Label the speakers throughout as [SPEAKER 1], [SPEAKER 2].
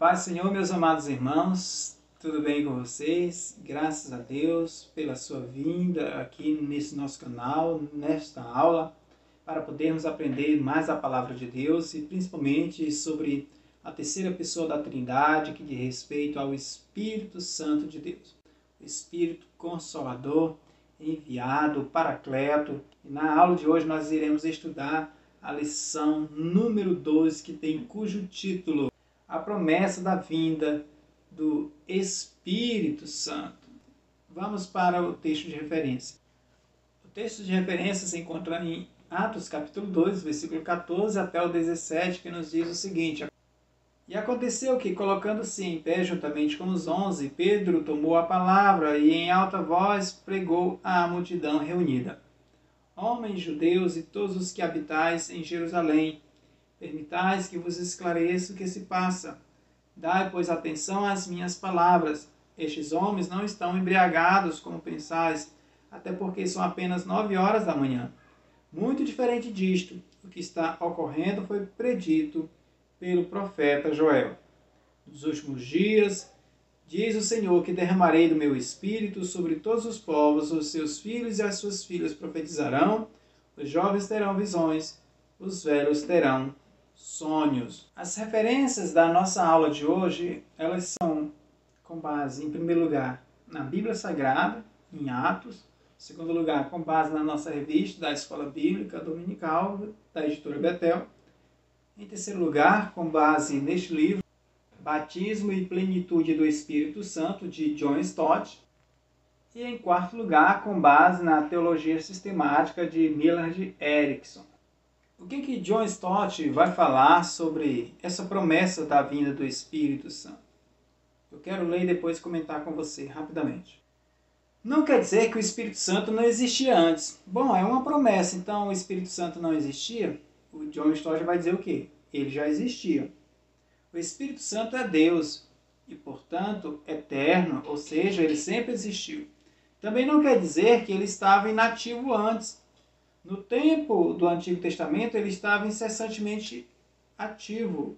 [SPEAKER 1] Paz do Senhor, meus amados irmãos, tudo bem com vocês? Graças a Deus pela sua vinda aqui nesse nosso canal, nesta aula, para podermos aprender mais a palavra de Deus e principalmente sobre a terceira pessoa da Trindade, que diz respeito ao Espírito Santo de Deus. O Espírito Consolador, enviado, Paracleto. E na aula de hoje nós iremos estudar a lição número 12, que tem cujo título a promessa da vinda do Espírito Santo. Vamos para o texto de referência. O texto de referência se encontra em Atos capítulo 2, versículo 14 até o 17, que nos diz o seguinte: E aconteceu que, colocando-se em pé juntamente com os 11, Pedro tomou a palavra e em alta voz pregou à multidão reunida: Homens judeus e todos os que habitais em Jerusalém, permitais que vos esclareça o que se passa. Dai, pois, atenção às minhas palavras. Estes homens não estão embriagados, como pensais, até porque são apenas 9 horas da manhã. Muito diferente disto, o que está ocorrendo foi predito pelo profeta Joel. Nos últimos dias, diz o Senhor, que derramarei do meu espírito sobre todos os povos, os seus filhos e as suas filhas profetizarão, os jovens terão visões, os velhos terão sonhos. As referências da nossa aula de hoje, elas são com base, em primeiro lugar, na Bíblia Sagrada, em Atos. Em segundo lugar, com base na nossa revista da Escola Bíblica Dominical, da editora Betel. Em terceiro lugar, com base neste livro, Batismo e Plenitude do Espírito Santo, de John Stott. E em quarto lugar, com base na Teologia Sistemática, de Millard Erickson. O que John Stott vai falar sobre essa promessa da vinda do Espírito Santo? Eu quero ler e depois comentar com você rapidamente. Não quer dizer que o Espírito Santo não existia antes. Bom, é uma promessa, então o Espírito Santo não existia? O John Stott vai dizer o quê? Ele já existia. O Espírito Santo é Deus e, portanto, eterno, ou seja, ele sempre existiu. Também não quer dizer que ele estava inativo antes. No tempo do Antigo Testamento, ele estava incessantemente ativo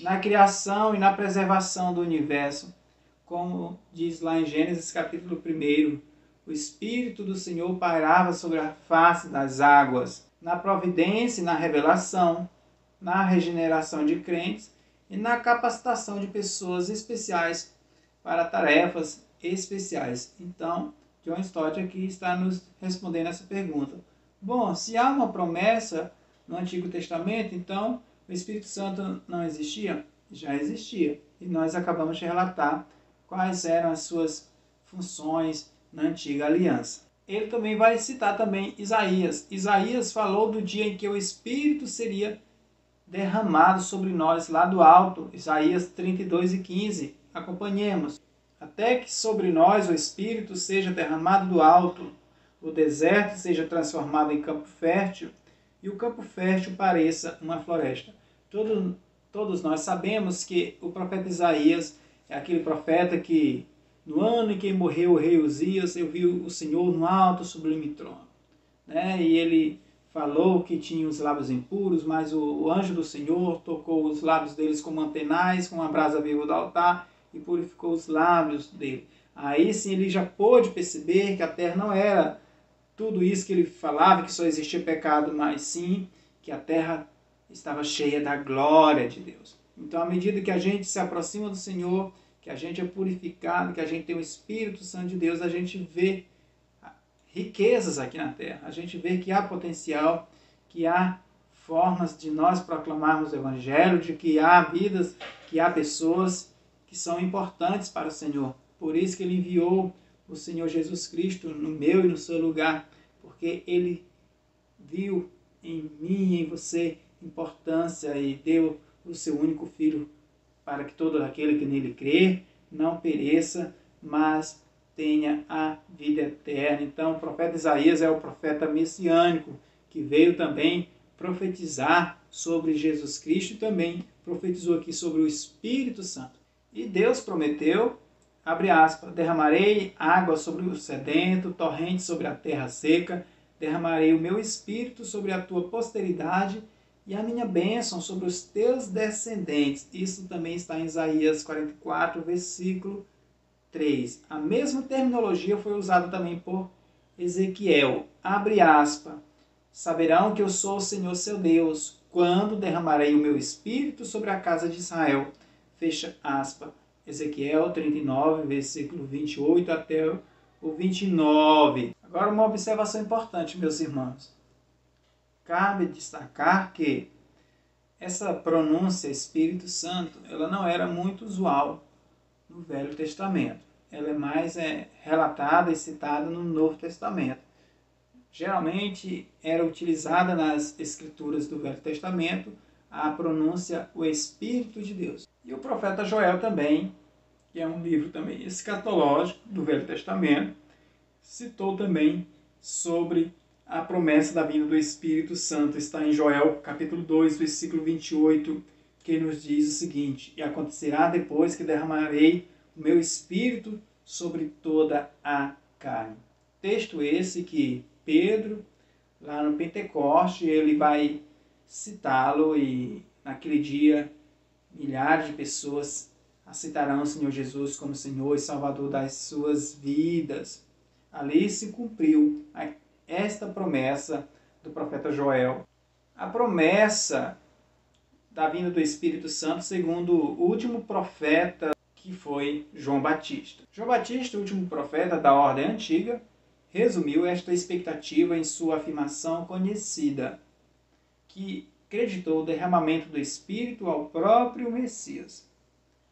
[SPEAKER 1] na criação e na preservação do universo. Como diz lá em Gênesis capítulo 1, o Espírito do Senhor pairava sobre a face das águas, na providência e na revelação, na regeneração de crentes e na capacitação de pessoas especiais para tarefas especiais. Então, John Stott aqui está nos respondendo essa pergunta. Bom, se há uma promessa no Antigo Testamento, então o Espírito Santo não existia? Já existia. E nós acabamos de relatar quais eram as suas funções na Antiga Aliança. Ele também vai citar também Isaías. Isaías falou do dia em que o Espírito seria derramado sobre nós lá do alto. Isaías 32:15. Acompanhemos. Até que sobre nós o Espírito seja derramado do alto, o deserto seja transformado em campo fértil e o campo fértil pareça uma floresta. Todos nós sabemos que o profeta Isaías é aquele profeta que, no ano em que morreu o rei Uzias, viu o Senhor no alto sublime trono. E ele falou que tinha os lábios impuros, mas o anjo do Senhor tocou os lábios deles como antenais, com a brasa viva do altar, e purificou os lábios dele. Aí sim ele já pôde perceber que a terra não era tudo isso que ele falava, que só existia pecado, mas sim que a terra estava cheia da glória de Deus. Então, à medida que a gente se aproxima do Senhor, que a gente é purificado, que a gente tem o Espírito Santo de Deus, a gente vê riquezas aqui na terra. A gente vê que há potencial, que há formas de nós proclamarmos o Evangelho, de que há vidas, que há pessoas que são importantes para o Senhor. Por isso que ele enviou o Senhor Jesus Cristo no meu e no seu lugar, porque ele viu em mim e em você importância e deu o seu único Filho para que todo aquele que nele crer não pereça, mas tenha a vida eterna. Então o profeta Isaías é o profeta messiânico que veio também profetizar sobre Jesus Cristo e também profetizou aqui sobre o Espírito Santo. E Deus prometeu, abre aspas, derramarei água sobre o sedento, torrente sobre a terra seca, derramarei o meu espírito sobre a tua posteridade e a minha bênção sobre os teus descendentes. Isso também está em Isaías 44, versículo 3. A mesma terminologia foi usada também por Ezequiel. Abre aspas. Saberão que eu sou o Senhor seu Deus, quando derramarei o meu espírito sobre a casa de Israel. Fecha aspas. Ezequiel 39, versículo 28 até o 29. Agora uma observação importante, meus irmãos. Cabe destacar que essa pronúncia Espírito Santo, ela não era muito usual no Velho Testamento. Ela é mais relatada e citada no Novo Testamento. Geralmente era utilizada nas escrituras do Velho Testamento a pronúncia o Espírito de Deus. E o profeta Joel também, que é um livro também escatológico do Velho Testamento, citou também sobre a promessa da vinda do Espírito Santo. Está em Joel capítulo 2, versículo 28, que nos diz o seguinte: e acontecerá depois que derramarei o meu Espírito sobre toda a carne. Texto esse que Pedro, lá no Pentecoste, ele vai citá-lo, e naquele dia milhares de pessoas aceitarão o Senhor Jesus como Senhor e Salvador das suas vidas. Ali se cumpriu esta promessa do profeta Joel. A promessa da vinda do Espírito Santo segundo o último profeta, que foi João Batista. João Batista, o último profeta da ordem antiga, resumiu esta expectativa em sua afirmação conhecida, que acreditou o derramamento do Espírito ao próprio Messias.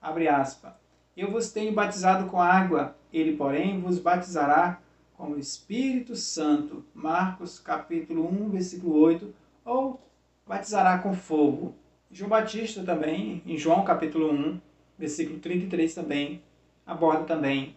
[SPEAKER 1] Abre aspas. Eu vos tenho batizado com água, ele, porém, vos batizará com o Espírito Santo. Marcos capítulo 1, versículo 8, ou batizará com fogo. João Batista também, em João capítulo 1, versículo 33 também, aborda também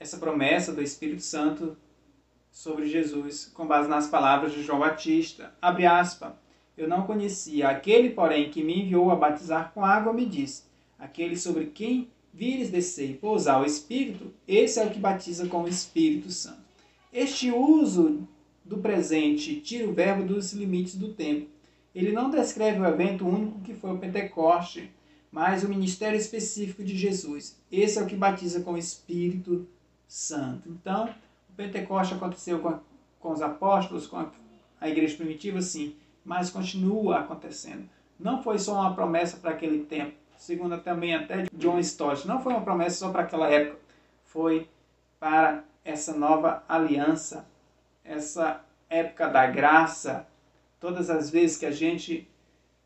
[SPEAKER 1] essa promessa do Espírito Santo sobre Jesus, com base nas palavras de João Batista. Abre aspas. Eu não conhecia. Aquele, porém, que me enviou a batizar com água, me disse: aquele sobre quem vires descer e pousar o Espírito, esse é o que batiza com o Espírito Santo. Este uso do presente tira o verbo dos limites do tempo. Ele não descreve o evento único que foi o Pentecoste, mas o ministério específico de Jesus. Esse é o que batiza com o Espírito Santo. Então, o Pentecoste aconteceu com os apóstolos, com a igreja primitiva, sim, mas continua acontecendo. Não foi só uma promessa para aquele tempo. Segundo também até John Stott, não foi uma promessa só para aquela época. Foi para essa nova aliança, essa época da graça. Todas as vezes que a gente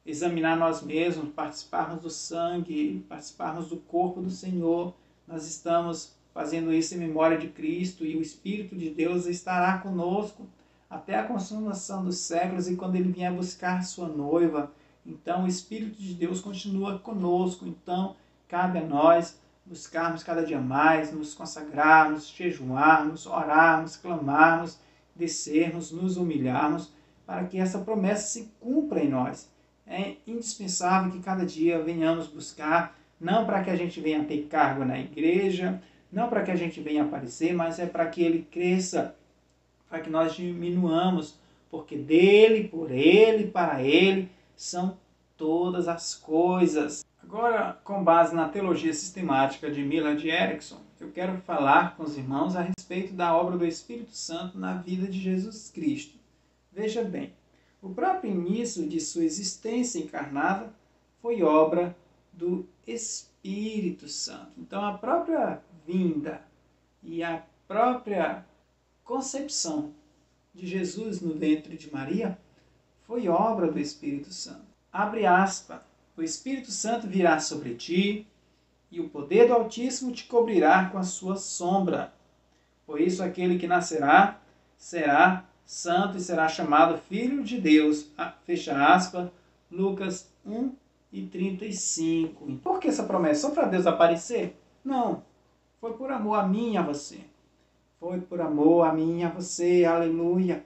[SPEAKER 1] examinar nós mesmos, participarmos do sangue, participarmos do corpo do Senhor, nós estamos fazendo isso em memória de Cristo, e o Espírito de Deus estará conosco até a consumação dos séculos, e quando Ele vier buscar sua noiva, então o Espírito de Deus continua conosco. Então cabe a nós buscarmos cada dia mais, nos consagrarmos, jejuarmos, orarmos, clamarmos, descermos, nos humilharmos, para que essa promessa se cumpra em nós. É indispensável que cada dia venhamos buscar, não para que a gente venha ter cargo na igreja, não para que a gente venha aparecer, mas é para que ele cresça, para que nós diminuamos, porque dele, por ele, para ele, são todas as coisas. Agora, com base na teologia sistemática de Millard Erickson, eu quero falar com os irmãos a respeito da obra do Espírito Santo na vida de Jesus Cristo. Veja bem, o próprio início de sua existência encarnada foi obra do Espírito Santo. Então, a própria vinda e a própria concepção de Jesus no ventre de Maria foi obra do Espírito Santo. Abre aspas. O Espírito Santo virá sobre ti, e o poder do Altíssimo te cobrirá com a sua sombra. Por isso, aquele que nascerá será santo e será chamado Filho de Deus. Fecha aspas, Lucas 1:35. Por que essa promessa? Só para Deus aparecer? Não. Foi por amor a mim e a você. Foi por amor a mim e a você, aleluia.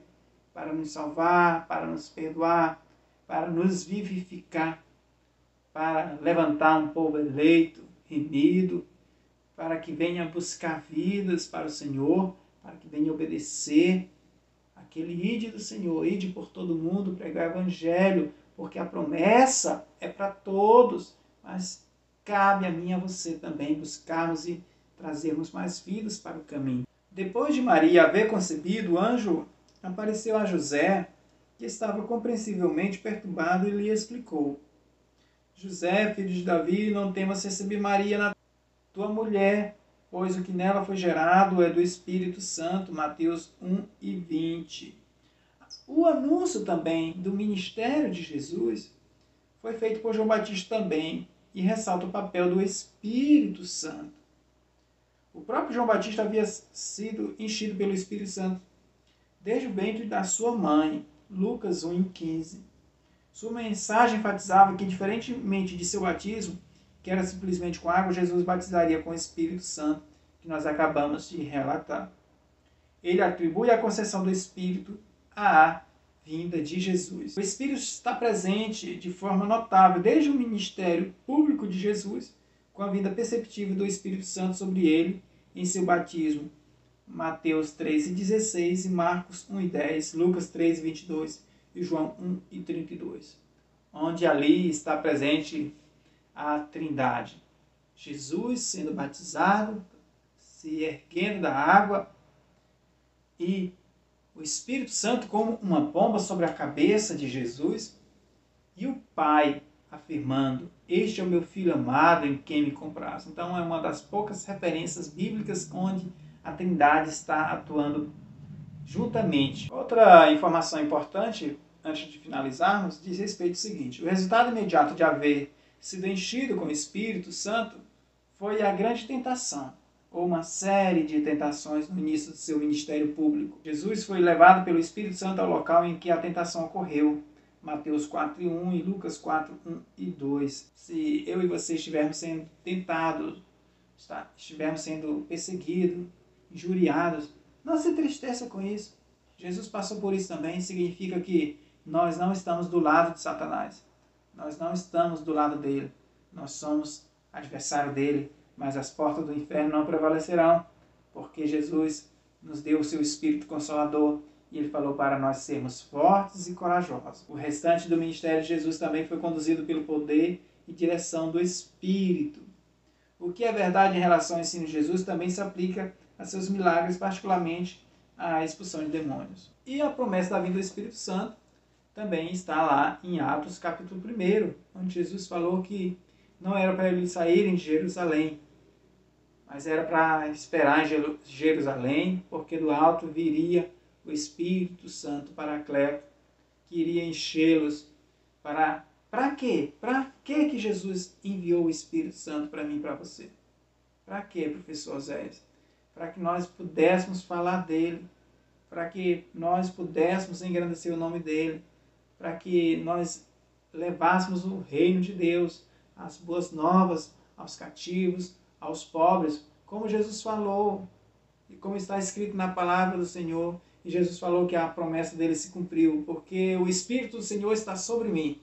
[SPEAKER 1] Para nos salvar, para nos perdoar, para nos vivificar, para levantar um povo eleito, remido, para que venha buscar vidas para o Senhor, para que venha obedecer aquele ide do Senhor, ide por todo mundo, pregar o Evangelho, porque a promessa é para todos, mas cabe a mim e a você também buscarmos e trazermos mais vidas para o caminho. Depois de Maria haver concebido, o anjo apareceu a José, que estava compreensivelmente perturbado, e lhe explicou: José, filho de Davi, não temas receber Maria na tua mulher, pois o que nela foi gerado é do Espírito Santo. Mateus 1:20. O anúncio também do ministério de Jesus foi feito por João Batista também, e ressalta o papel do Espírito Santo. O próprio João Batista havia sido enchido pelo Espírito Santo desde o ventre da sua mãe, Lucas 1:15. Sua mensagem enfatizava que, diferentemente de seu batismo, que era simplesmente com água, Jesus batizaria com o Espírito Santo, que nós acabamos de relatar. Ele atribui a concessão do Espírito à vinda de Jesus. O Espírito está presente de forma notável desde o ministério público de Jesus, com a vinda perceptível do Espírito Santo sobre ele em seu batismo. Mateus 3:16 e Marcos 1:10, Lucas 3:22 e João 1:32, onde ali está presente a Trindade. Jesus sendo batizado, se erguendo da água, e o Espírito Santo como uma pomba sobre a cabeça de Jesus, e o Pai afirmando: este é o meu Filho amado em quem me comprazo. Então é uma das poucas referências bíblicas onde a Trindade está atuando juntamente. Outra informação importante, antes de finalizarmos, diz respeito ao seguinte: o resultado imediato de haver sido enchido com o Espírito Santo foi a grande tentação, ou uma série de tentações no início do seu ministério público. Jesus foi levado pelo Espírito Santo ao local em que a tentação ocorreu. Mateus 4:1 e Lucas 4:1-2. Se eu e você estivermos sendo tentados, estivermos sendo perseguidos, injuriados, não se entristeça com isso. Jesus passou por isso também. Significa que nós não estamos do lado de Satanás. Nós não estamos do lado dele. Nós somos adversário dele, mas as portas do inferno não prevalecerão, porque Jesus nos deu o seu Espírito Consolador e ele falou para nós sermos fortes e corajosos. O restante do ministério de Jesus também foi conduzido pelo poder e direção do Espírito. O que é verdade em relação ao ensino de Jesus também se aplica a seus milagres, particularmente a expulsão de demônios. E a promessa da vinda do Espírito Santo também está lá em Atos capítulo 1, onde Jesus falou que não era para eles saírem de Jerusalém, mas era para esperar em Jerusalém, porque do alto viria o Espírito Santo Paracleto, que iria enchê-los para... Para quê? Para que Jesus enviou o Espírito Santo para mim e para você? Para quê, professor Oséias? Para que nós pudéssemos falar dele, para que nós pudéssemos engrandecer o nome dele, para que nós levássemos o reino de Deus, as boas novas aos cativos, aos pobres, como Jesus falou, e como está escrito na palavra do Senhor. E Jesus falou que a promessa dele se cumpriu, porque o Espírito do Senhor está sobre mim,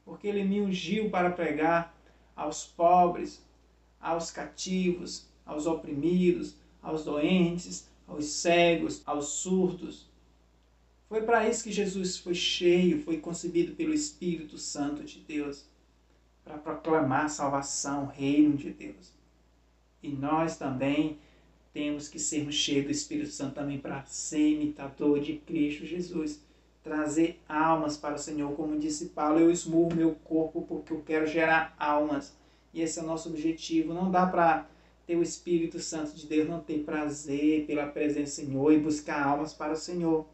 [SPEAKER 1] porque ele me ungiu para pregar aos pobres, aos cativos, aos oprimidos, aos doentes, aos cegos, aos surdos. Foi para isso que Jesus foi cheio, foi concebido pelo Espírito Santo de Deus, para proclamar a salvação, o reino de Deus. E nós também temos que sermos cheios do Espírito Santo também para ser imitador de Cristo Jesus, trazer almas para o Senhor. Como disse Paulo, eu esmurro meu corpo porque eu quero gerar almas. E esse é o nosso objetivo. Não dá para ter o Espírito Santo de Deus, não ter prazer pela presença do Senhor e buscar almas para o Senhor.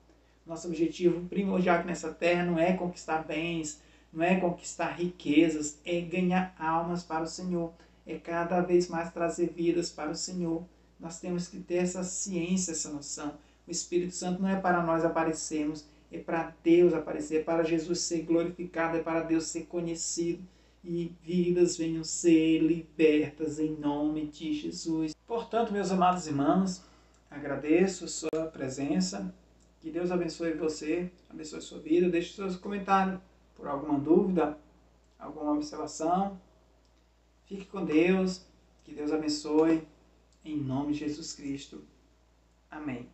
[SPEAKER 1] Nosso objetivo primordial aqui nessa terra não é conquistar bens, não é conquistar riquezas, é ganhar almas para o Senhor. É cada vez mais trazer vidas para o Senhor. Nós temos que ter essa ciência, essa noção. O Espírito Santo não é para nós aparecermos, é para Deus aparecer, é para Jesus ser glorificado, é para Deus ser conhecido e vidas venham ser libertas em nome de Jesus. Portanto, meus amados irmãos, agradeço a sua presença. Que Deus abençoe você, abençoe a sua vida. Deixe seus comentários por alguma dúvida, alguma observação. Fique com Deus. Que Deus abençoe. Em nome de Jesus Cristo. Amém.